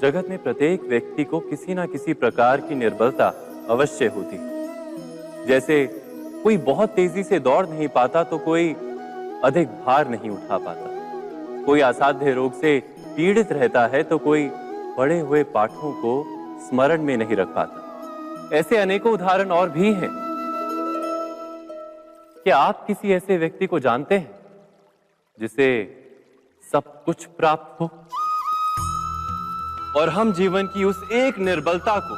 जगत में प्रत्येक व्यक्ति को किसी ना किसी प्रकार की निर्बलता अवश्य होती। जैसे कोई बहुत तेजी से दौड़ नहीं पाता तो कोई अधिक भार नहीं उठा पाता, कोई असाध्य रोग से पीड़ित रहता है तो कोई पढ़े हुए पाठों को स्मरण में नहीं रख पाता। ऐसे अनेकों उदाहरण और भी हैं। क्या आप किसी ऐसे व्यक्ति को जानते हैं जिसे सब कुछ प्राप्त हो और हम जीवन की उस एक निर्बलता को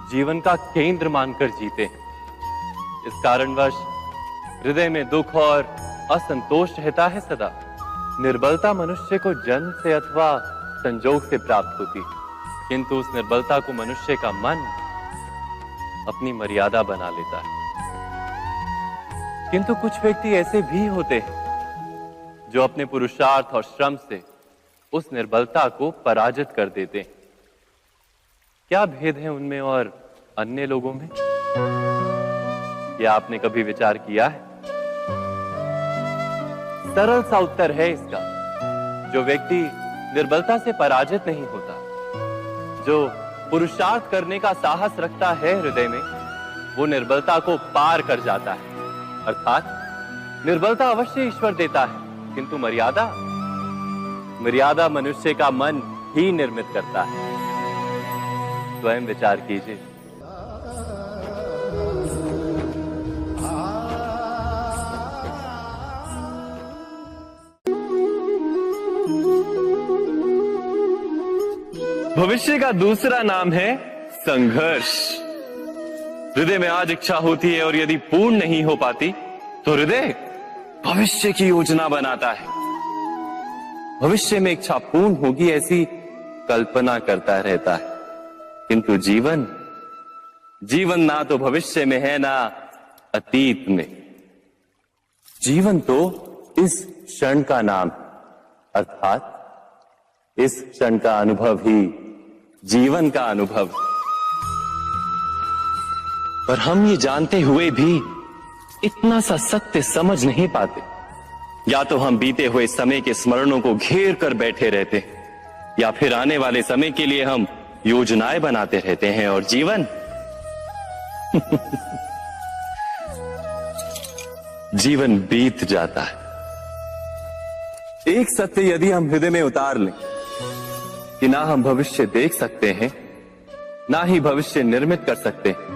जीवन का केंद्र मानकर जीते हैं? इस कारणवश हृदय में दुख और असंतोष रहता है सदा। निर्बलता मनुष्य को जन्म से अथवा संजोग से प्राप्त होती, किंतु उस निर्बलता को मनुष्य का मन अपनी मर्यादा बना लेता है। किंतु कुछ व्यक्ति ऐसे भी होते हैं जो अपने पुरुषार्थ और श्रम से उस निर्बलता को पराजित कर देते हैं। क्या भेद है उनमें और अन्य लोगों में? क्या आपने कभी विचार किया है? सरल सा उत्तर है इसका। जो व्यक्ति निर्बलता से पराजित नहीं होता, जो पुरुषार्थ करने का साहस रखता है हृदय में, वो निर्बलता को पार कर जाता है। अर्थात निर्बलता अवश्य ईश्वर देता है, किंतु मर्यादा मनुष्य का मन ही निर्मित करता है। स्वयं विचार कीजिए। भविष्य का दूसरा नाम है संघर्ष। हृदय में आज इच्छा होती है और यदि पूर्ण नहीं हो पाती तो हृदय भविष्य की योजना बनाता है। भविष्य में इच्छा पूर्ण होगी ऐसी कल्पना करता रहता है, किंतु जीवन ना तो भविष्य में है ना अतीत में। जीवन तो इस क्षण का नाम, अर्थात इस क्षण का अनुभव ही जीवन का अनुभव। पर हम ये जानते हुए भी इतना सा सत्य समझ नहीं पाते। या तो हम बीते हुए समय के स्मरणों को घेर कर बैठे रहते हैं, या फिर आने वाले समय के लिए हम योजनाएं बनाते रहते हैं और जीवन जीवन बीत जाता है। एक सत्य यदि हम हृदय में उतार लें कि ना हम भविष्य देख सकते हैं, ना ही भविष्य निर्मित कर सकते हैं,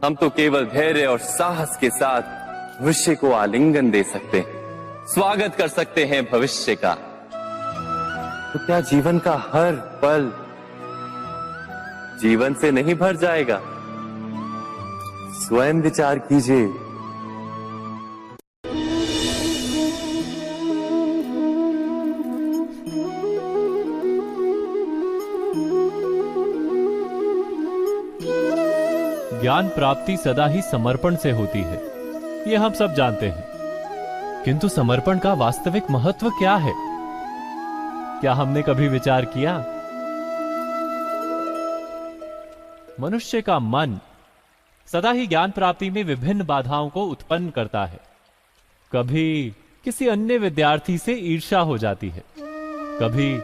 हम तो केवल धैर्य और साहस के साथ भविष्य को आलिंगन दे सकते हैं, स्वागत कर सकते हैं भविष्य का। तो क्या जीवन का हर पल जीवन से नहीं भर जाएगा? स्वयं विचार कीजिए। ज्ञान प्राप्ति सदा ही समर्पण से होती है, ये हम सब जानते हैं। किंतु समर्पण का वास्तविक महत्व क्या है? क्या हमने कभी विचार किया? मनुष्य का मन सदा ही ज्ञान प्राप्ति में विभिन्न बाधाओं को उत्पन्न करता है। कभी किसी अन्य विद्यार्थी से ईर्ष्या हो जाती है, कभी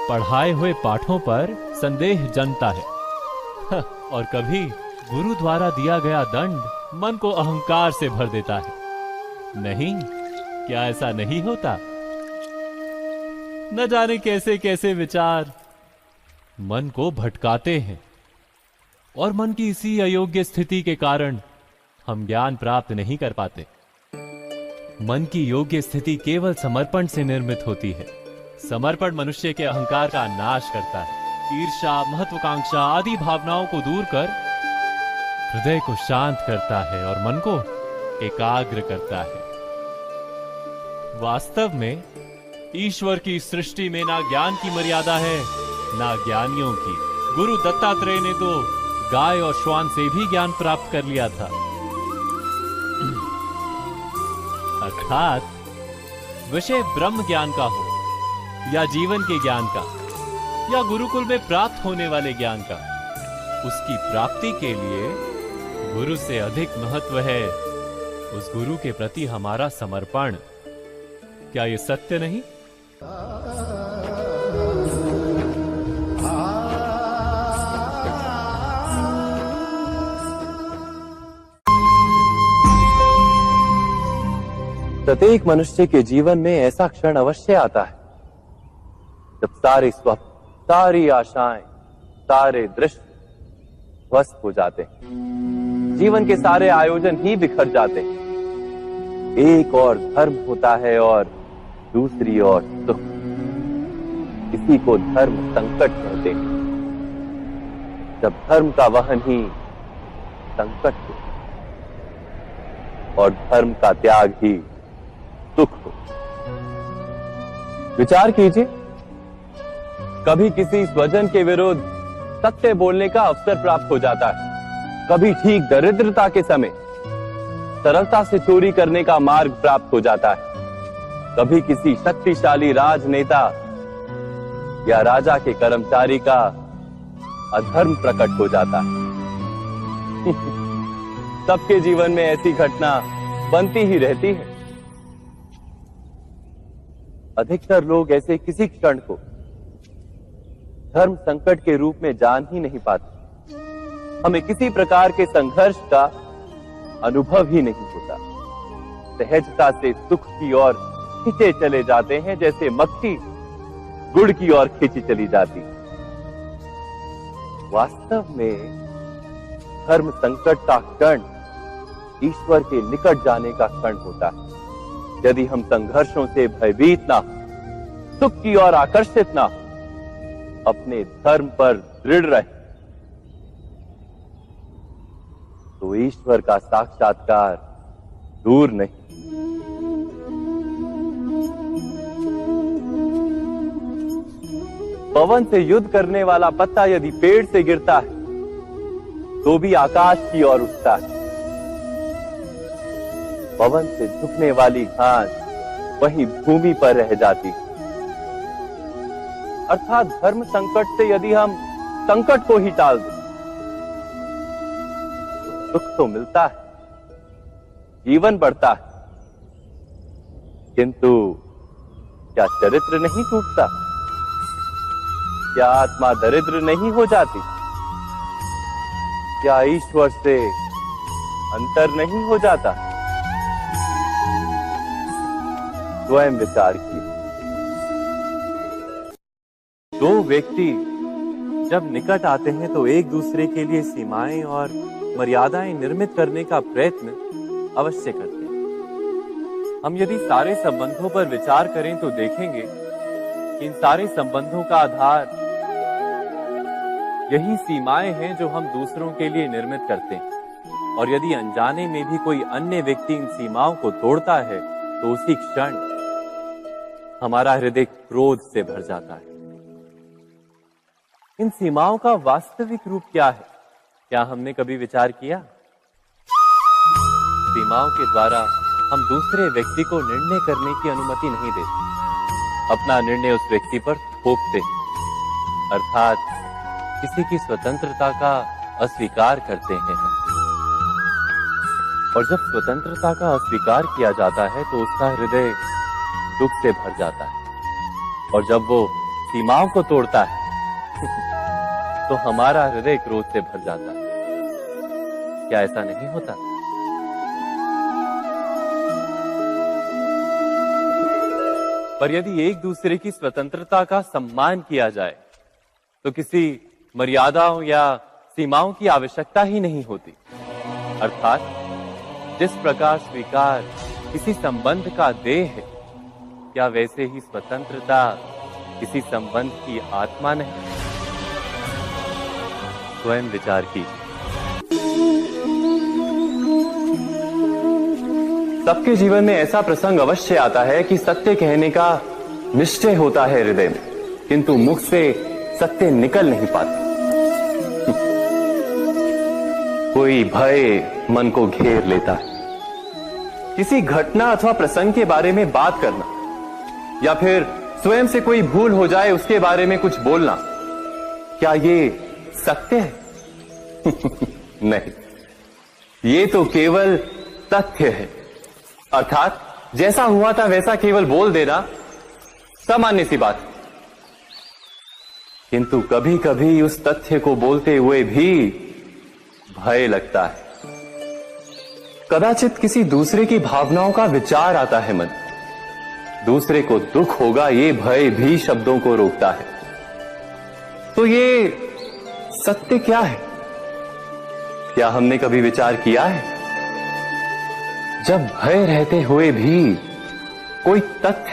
पढ़ाए हुए पाठों पर संदेह जन्मता है और कभी गुरु द्वारा दिया गया दंड मन को अहंकार से भर देता है। नहीं, क्या ऐसा नहीं होता? न जाने कैसे कैसे विचार मन को भटकाते हैं और मन की इसी अयोग्य स्थिति के कारण हम ज्ञान प्राप्त नहीं कर पाते। मन की योग्य स्थिति केवल समर्पण से निर्मित होती है। समर्पण मनुष्य के अहंकार का नाश करता है। ईर्ष्या, महत्वाकांक्षा आदि भावनाओं को दूर कर हृदय को शांत करता है और मन को एकाग्र करता है। वास्तव में ईश्वर की सृष्टि में ना ज्ञान की मर्यादा है ना ज्ञानियों की। गुरु दत्तात्रेय ने तो गाय और श्वान से भी ज्ञान प्राप्त कर लिया था। अर्थात विषय ब्रह्म ज्ञान का हो या जीवन के ज्ञान का या गुरुकुल में प्राप्त होने वाले ज्ञान का, उसकी प्राप्ति के लिए गुरु से अधिक महत्व है उस गुरु के प्रति हमारा समर्पण। क्या ये सत्य नहीं? प्रत्येक मनुष्य के जीवन में ऐसा क्षण अवश्य आता है जब सारे स्वप्न, सारी आशाएं, सारे दृश्य ध्वस्त हो जाते हैं। जीवन के सारे आयोजन ही बिखर जाते हैं। एक और धर्म होता है और दूसरी ओर सुख। इसी को धर्म संकट कहते हैं। जब धर्म का वहन ही संकट हो और धर्म का त्याग ही सुख हो। विचार कीजिए, कभी किसी स्वजन के विरुद्ध सत्य बोलने का अवसर प्राप्त हो जाता है, कभी ठीक दरिद्रता के समय सरलता से चोरी करने का मार्ग प्राप्त हो जाता है, कभी किसी शक्तिशाली राजनेता या राजा के कर्मचारी का अधर्म प्रकट हो जाता है। सबके जीवन में ऐसी घटना बनती ही रहती है। अधिकतर लोग ऐसे किसी क्षण को धर्म संकट के रूप में जान ही नहीं पाते। हमें किसी प्रकार के संघर्ष का अनुभव ही नहीं होता। सहजता से सुख की ओर खींचे चले जाते हैं, जैसे मक्खी गुड़ की ओर खींची चली जाती। वास्तव में धर्म संकट का क्षण ईश्वर के निकट जाने का क्षण होता है। यदि हम संघर्षों से भयभीत ना हो, सुख की ओर आकर्षित ना हो, अपने धर्म पर दृढ़ रहे, तो ईश्वर का साक्षात्कार दूर नहीं। पवन से युद्ध करने वाला पत्ता यदि पेड़ से गिरता है तो भी आकाश की ओर उठता है। पवन से झुकने वाली घास वहीं भूमि पर रह जाती। अर्थात धर्म संकट से यदि हम संकट को ही टाल दें तो सुख तो मिलता है, जीवन बढ़ता है, किंतु क्या चरित्र नहीं टूटता? क्या आत्मा दरिद्र नहीं हो जाती? क्या ईश्वर से अंतर नहीं हो जाता? स्वयं विचार किए। दो व्यक्ति जब निकट आते हैं तो एक दूसरे के लिए सीमाएं और मर्यादाएं निर्मित करने का प्रयत्न अवश्य करते हैं। हम यदि सारे संबंधों पर विचार करें तो देखेंगे कि इन सारे संबंधों का आधार यही सीमाएं हैं जो हम दूसरों के लिए निर्मित करते हैं। और यदि अनजाने में भी कोई अन्य व्यक्ति इन सीमाओं को तोड़ता है तो उसी क्षण हमारा हृदय क्रोध से भर जाता है। इन सीमाओं का वास्तविक रूप क्या है? क्या हमने कभी विचार किया? सीमाओं के द्वारा हम दूसरे व्यक्ति को निर्णय करने की अनुमति नहीं देते। अपना निर्णय उस व्यक्ति पर थोपते, अर्थात किसी की स्वतंत्रता का अस्वीकार करते हैं हम। और जब स्वतंत्रता का अस्वीकार किया जाता है तो उसका हृदय दुख से भर जाता है। और जब वो सीमाओं को तोड़ता है तो हमारा हृदय क्रोध से भर जाता है। क्या ऐसा नहीं होता? पर यदि एक दूसरे की स्वतंत्रता का सम्मान किया जाए तो किसी मर्यादाओं या सीमाओं की आवश्यकता ही नहीं होती। अर्थात जिस प्रकार स्वीकार किसी संबंध का देह है, क्या वैसे ही स्वतंत्रता किसी संबंध की आत्मा नहीं? स्वयं विचार कीजिए। सबके जीवन में ऐसा प्रसंग अवश्य आता है कि सत्य कहने का निश्चय होता है हृदय में, किंतु मुख से सत्य निकल नहीं पाता। कोई भय मन को घेर लेता है। किसी घटना अथवा प्रसंग के बारे में बात करना या फिर स्वयं से कोई भूल हो जाए उसके बारे में कुछ बोलना, क्या ये सत्य है? नहीं, ये तो केवल तथ्य है। अर्थात जैसा हुआ था वैसा केवल बोल देना सामान्य सी बात। किंतु कभी कभी उस तथ्य को बोलते हुए भी भय लगता है। कदाचित किसी दूसरे की भावनाओं का विचार आता है मन। दूसरे को दुख होगा ये भय भी शब्दों को रोकता है। तो ये सत्य क्या है? क्या हमने कभी विचार किया है? जब भय रहते हुए भी कोई तथ्य